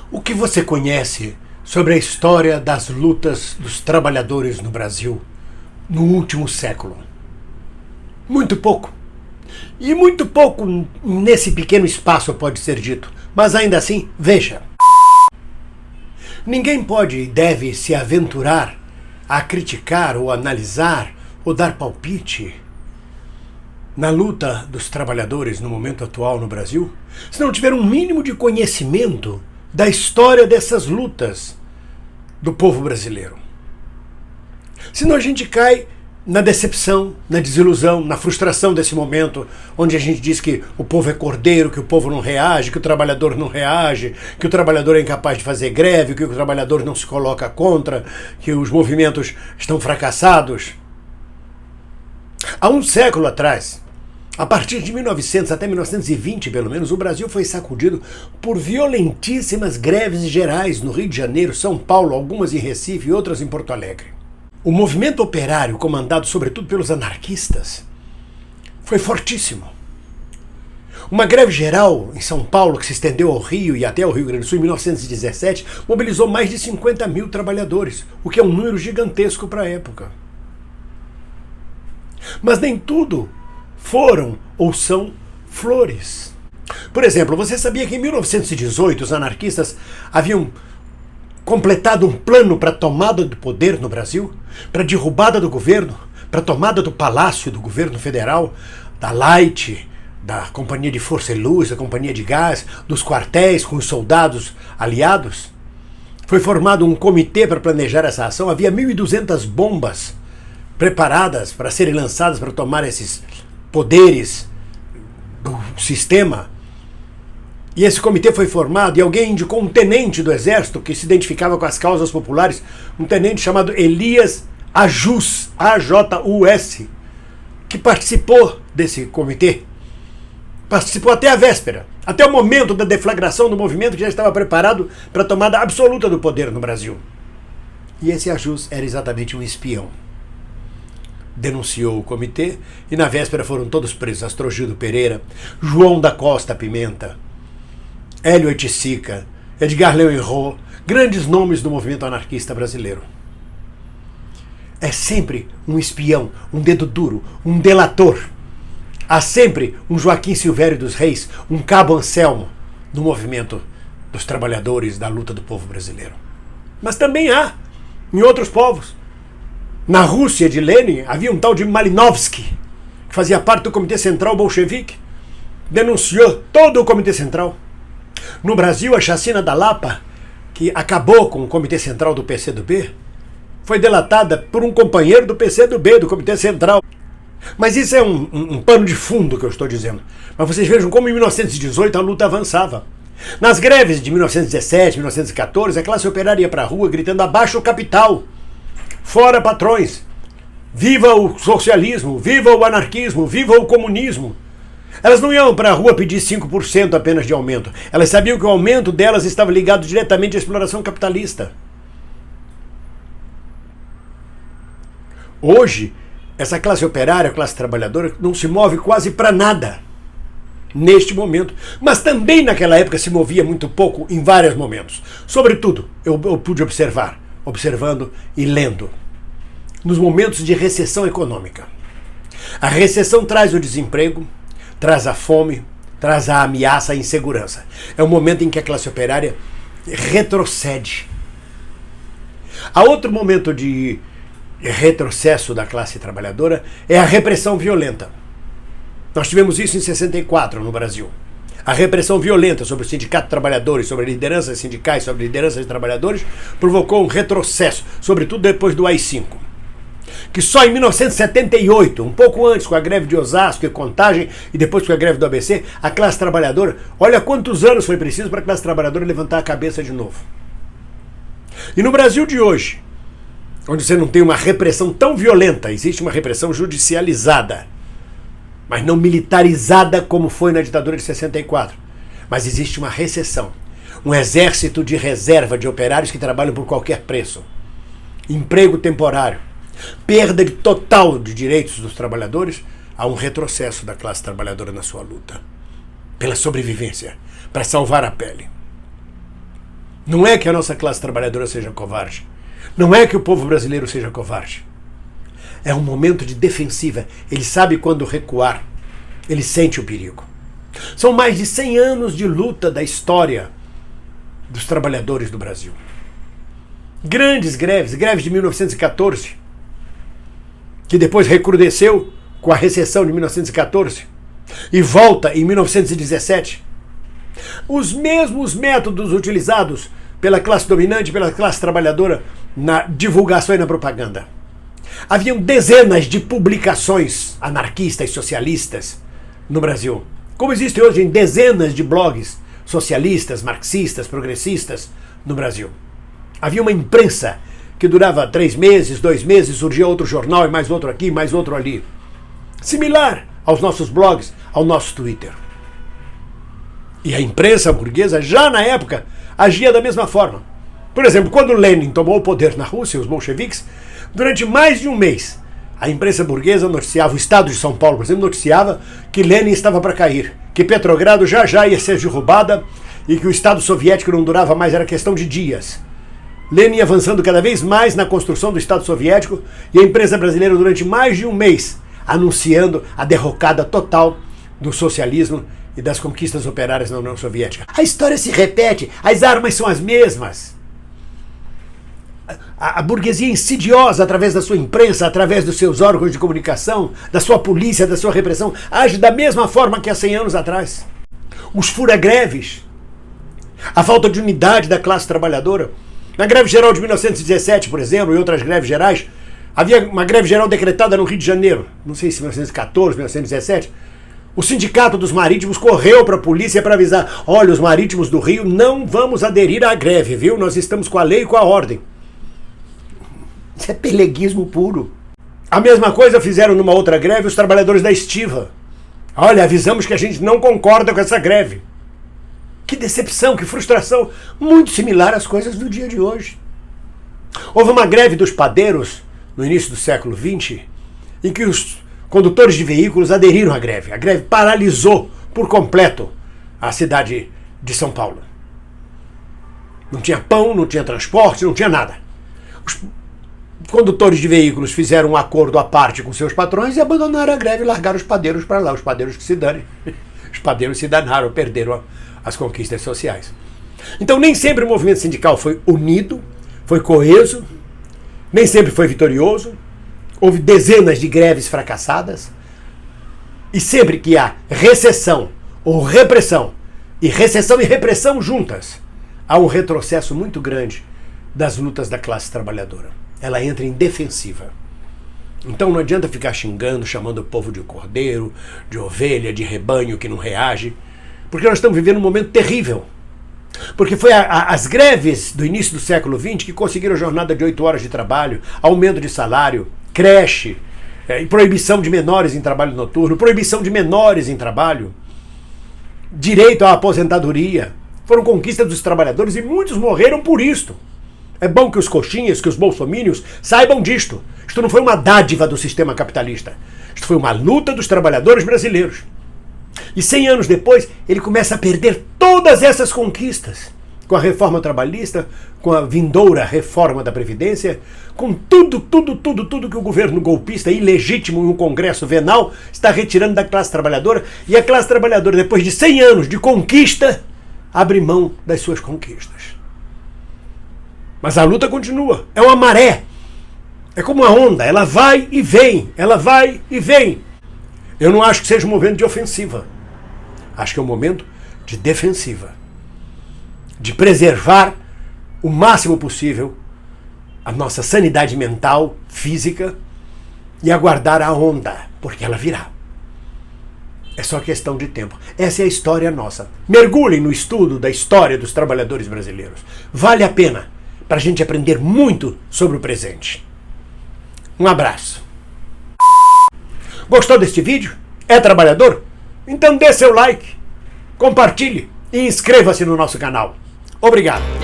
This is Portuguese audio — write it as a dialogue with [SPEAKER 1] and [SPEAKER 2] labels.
[SPEAKER 1] O que você conhece sobre a história das lutas dos trabalhadores no Brasil no último século? Muito pouco. E muito pouco nesse pequeno espaço pode ser dito. Mas ainda assim, veja. Ninguém pode e deve se aventurar a criticar ou analisar ou dar palpite na luta dos trabalhadores no momento atual no Brasil, se não tiver um mínimo de conhecimento da história dessas lutas do povo brasileiro. Senão a gente cai na decepção, na desilusão, na frustração desse momento, onde a gente diz que o povo é cordeiro, que o povo não reage, que o trabalhador não reage, que o trabalhador é incapaz de fazer greve, que o trabalhador não se coloca contra, que os movimentos estão fracassados. Há um século atrás, a partir de 1900 até 1920, pelo menos, o Brasil foi sacudido por violentíssimas greves gerais no Rio de Janeiro, São Paulo, algumas em Recife e outras em Porto Alegre. O movimento operário, comandado sobretudo pelos anarquistas, foi fortíssimo. Uma greve geral em São Paulo, que se estendeu ao Rio e até ao Rio Grande do Sul em 1917, mobilizou mais de 50 mil trabalhadores, o que é um número gigantesco para a época. Mas nem tudo foram ou são flores. Por exemplo, você sabia que em 1918 os anarquistas haviam completado um plano para a tomada do poder no Brasil, para a derrubada do governo, para a tomada do palácio do governo federal, da Light, da Companhia de Força e Luz, da Companhia de Gás, dos quartéis com os soldados aliados? Foi formado um comitê para planejar essa ação. Havia 1.200 bombas preparadas para serem lançadas para tomar esses poderes do sistema. E esse comitê foi formado e alguém indicou um tenente do exército que se identificava com as causas populares, um tenente chamado Elias Ajus, A-J-U-S, que participou desse comitê. Participou até a véspera, até o momento da deflagração do movimento que já estava preparado para a tomada absoluta do poder no Brasil. E esse Ajus era exatamente um espião. Denunciou o comitê e na véspera foram todos presos. Astrogildo Pereira, João da Costa Pimenta, Hélio Oiticica, Edgar Leão-Hérot, grandes nomes do movimento anarquista brasileiro. É sempre um espião, um dedo duro, um delator. Há sempre um Joaquim Silvério dos Reis, um Cabo Anselmo no movimento dos trabalhadores da luta do povo brasileiro. Mas também há em outros povos. Na Rússia de Lenin havia um tal de Malinovsky, que fazia parte do Comitê Central Bolchevique, denunciou todo o Comitê Central. No Brasil, a chacina da Lapa, que acabou com o Comitê Central do PCdoB, foi delatada por um companheiro do PCdoB, do Comitê Central. Mas isso é um pano de fundo que eu estou dizendo. Mas vocês vejam como em 1918 a luta avançava. Nas greves de 1917, 1914, a classe operária ia para a rua gritando abaixo o capital, fora patrões, viva o socialismo, viva o anarquismo, viva o comunismo. Elas não iam para a rua pedir 5% apenas de aumento. Elas sabiam que o aumento delas estava ligado diretamente à exploração capitalista. Hoje, essa classe operária, a classe trabalhadora, não se move quase para nada neste momento. Mas também naquela época se movia muito pouco em vários momentos. Sobretudo, eu pude observando e lendo, nos momentos de recessão econômica. A recessão traz o desemprego, traz a fome, traz a ameaça, a insegurança. É o momento em que a classe operária retrocede. Há outro momento de retrocesso da classe trabalhadora é a repressão violenta. Nós tivemos isso em 64 no Brasil. A repressão violenta sobre o sindicato de trabalhadores, sobre lideranças sindicais, sobre lideranças de trabalhadores, provocou um retrocesso, sobretudo depois do AI-5. Que só em 1978, um pouco antes, com a greve de Osasco e Contagem, e depois com a greve do ABC, a classe trabalhadora, olha quantos anos foi preciso para a classe trabalhadora levantar a cabeça de novo. E no Brasil de hoje, onde você não tem uma repressão tão violenta, existe uma repressão judicializada, mas não militarizada como foi na ditadura de 64. Mas existe uma recessão, um exército de reserva de operários que trabalham por qualquer preço, emprego temporário, perda total de direitos dos trabalhadores. Há um retrocesso da classe trabalhadora na sua luta pela sobrevivência, para salvar a pele. Não é que a nossa classe trabalhadora seja covarde. Não é que o povo brasileiro seja covarde. É um momento de defensiva. Ele sabe quando recuar. Ele sente o perigo. São mais de 100 anos de luta da história dos trabalhadores do Brasil. Grandes greves, greve de 1914, que depois recrudesceu com a recessão de 1914 e volta em 1917. Os mesmos métodos utilizados pela classe dominante, pela classe trabalhadora na divulgação e na propaganda. Haviam dezenas de publicações anarquistas e socialistas no Brasil, como existem hoje em dezenas de blogs socialistas, marxistas, progressistas no Brasil. Havia uma imprensa que durava 3 meses, 2 meses, surgia outro jornal e mais outro aqui, mais outro ali. Similar aos nossos blogs, ao nosso Twitter. E a imprensa burguesa, já na época, agia da mesma forma. Por exemplo, quando Lenin tomou o poder na Rússia, os bolcheviques, durante mais de um mês, a imprensa burguesa noticiava, o Estado de São Paulo, por exemplo, noticiava que Lenin estava para cair, que Petrogrado já ia ser derrubada e que o Estado soviético não durava mais, era questão de dias. Lenin avançando cada vez mais na construção do Estado soviético e a imprensa brasileira durante mais de um mês anunciando a derrocada total do socialismo e das conquistas operárias na União Soviética. A história se repete, as armas são as mesmas. A burguesia insidiosa, através da sua imprensa, através dos seus órgãos de comunicação, da sua polícia, da sua repressão, age da mesma forma que há 100 anos atrás. Os fura-greves, a falta de unidade da classe trabalhadora. Na greve geral de 1917, por exemplo, e outras greves gerais, havia uma greve geral decretada no Rio de Janeiro, não sei se 1914, 1917. O sindicato dos marítimos correu para a polícia para avisar: olha, os marítimos do Rio não vamos aderir à greve, viu? Nós estamos com a lei e com a ordem. Isso é peleguismo puro. A mesma coisa fizeram numa outra greve os trabalhadores da estiva. Olha, avisamos que a gente não concorda com essa greve. Que decepção, que frustração. Muito similar às coisas do dia de hoje. Houve uma greve dos padeiros no início do século XX, em que os condutores de veículos aderiram à greve. A greve paralisou por completo a cidade de São Paulo. Não tinha pão, não tinha transporte, não tinha nada. Os condutores de veículos fizeram um acordo à parte com seus patrões e abandonaram a greve e largaram os padeiros para lá. Os padeiros que se danem. Os padeiros se danaram, perderam as conquistas sociais. Então nem sempre o movimento sindical foi unido, foi coeso, nem sempre foi vitorioso. Houve dezenas de greves fracassadas. E sempre que há recessão ou repressão, e recessão e repressão juntas, há um retrocesso muito grande das lutas da classe trabalhadora. Ela entra em defensiva. Então não adianta ficar xingando, chamando o povo de cordeiro, de ovelha, de rebanho que não reage, porque nós estamos vivendo um momento terrível. Porque foi as greves do início do século XX que conseguiram jornada de 8 horas de trabalho, aumento de salário, creche, proibição de menores em trabalho noturno, proibição de menores em trabalho, direito à aposentadoria. Foram conquistas dos trabalhadores e muitos morreram por isto. É bom que os coxinhas, que os bolsomínios saibam disto. Isto não foi uma dádiva do sistema capitalista. Isto foi uma luta dos trabalhadores brasileiros. E 100 anos depois, ele começa a perder todas essas conquistas. Com a reforma trabalhista, com a vindoura reforma da Previdência, com tudo que o governo golpista, ilegítimo em um congresso venal, está retirando da classe trabalhadora. E a classe trabalhadora, depois de 100 anos de conquista, abre mão das suas conquistas. Mas a luta continua. É uma maré. É como uma onda. Ela vai e vem. Ela vai e vem. Eu não acho que seja um momento de ofensiva. Acho que é um momento de defensiva. De preservar o máximo possível a nossa sanidade mental, física, e aguardar a onda, porque ela virá. É só questão de tempo. Essa é a história nossa. Mergulhem no estudo da história dos trabalhadores brasileiros. Vale a pena para a gente aprender muito sobre o presente. Um abraço. Gostou deste vídeo? É trabalhador? Então dê seu like, compartilhe e inscreva-se no nosso canal. Obrigado.